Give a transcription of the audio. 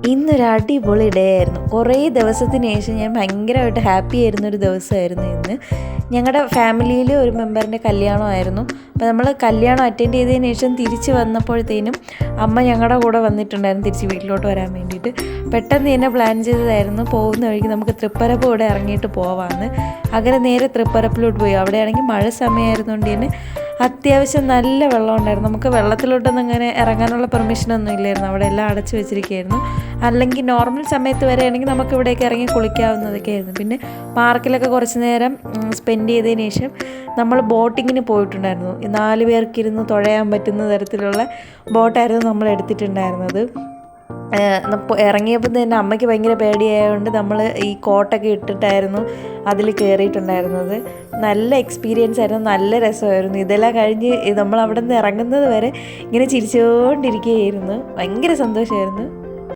ഇന്നൊരു അടിപൊളി ഡേ ആയിരുന്നു. കുറേ ദിവസത്തിന് ശേഷം ഞാൻ ഭയങ്കരമായിട്ട് ഹാപ്പി ആയിരുന്നൊരു ദിവസമായിരുന്നു ഇന്ന്. ഞങ്ങളുടെ ഫാമിലിയിൽ ഒരു മെമ്പറിൻ്റെ കല്യാണമായിരുന്നു. അപ്പോൾ നമ്മൾ കല്യാണം അറ്റൻഡ് ചെയ്തതിന് ശേഷം തിരിച്ച് വന്നപ്പോഴത്തേനും അമ്മ ഞങ്ങളുടെ കൂടെ വന്നിട്ടുണ്ടായിരുന്നു തിരിച്ച് വീട്ടിലോട്ട് വരാൻ വേണ്ടിയിട്ട്. പെട്ടെന്ന് തന്നെ പ്ലാൻ ചെയ്തതായിരുന്നു പോകുന്ന വഴിക്ക് നമുക്ക് തൃപ്പരപ്പ് ഇവിടെ ഇറങ്ങിയിട്ട് പോവാമെന്ന്. അങ്ങനെ നേരെ തൃപ്പരപ്പിലോട്ട് പോയി. അവിടെയാണെങ്കിൽ മഴ സമയമായിരുന്നുകൊണ്ട് തന്നെ അത്യാവശ്യം നല്ല വെള്ളം ഉണ്ടായിരുന്നു. നമുക്ക് വെള്ളത്തിലോട്ടൊന്നും അങ്ങനെ ഇറങ്ങാനുള്ള പെർമിഷനൊന്നും ഇല്ലായിരുന്നു. അവിടെ എല്ലാം അടച്ചു വെച്ചിരിക്കുകയായിരുന്നു. അല്ലെങ്കിൽ നോർമൽ സമയത്ത് വരെയാണെങ്കിൽ നമുക്ക് ഇവിടേക്ക് ഇറങ്ങി കുളിക്കാവുന്നതൊക്കെ ആയിരുന്നു. പിന്നെ പാർക്കിലൊക്കെ കുറച്ച് നേരം സ്പെൻഡ് ചെയ്തതിന് ശേഷം നമ്മൾ ബോട്ടിങ്ങിന് പോയിട്ടുണ്ടായിരുന്നു. 4 പേർക്കിരുന്ന് തുഴയാൻ പറ്റുന്ന തരത്തിലുള്ള ബോട്ടായിരുന്നു നമ്മൾ എടുത്തിട്ടുണ്ടായിരുന്നത്. ഇറങ്ങിയപ്പോൾ തന്നെ അമ്മയ്ക്ക് ഭയങ്കര പേടിയായതുകൊണ്ട് നമ്മൾ ഈ കോട്ടൊക്കെ ഇട്ടിട്ടായിരുന്നു അതിൽ കയറിയിട്ടുണ്ടായിരുന്നത്. നല്ല എക്സ്പീരിയൻസ് ആയിരുന്നു, നല്ല രസമായിരുന്നു. ഇതെല്ലാം കഴിഞ്ഞ് നമ്മൾ അവിടെ നിന്ന് ഇറങ്ങുന്നത് വരെ ഇങ്ങനെ ചിരിച്ചുകൊണ്ടിരിക്കുകയായിരുന്നു. ഭയങ്കര സന്തോഷമായിരുന്നു.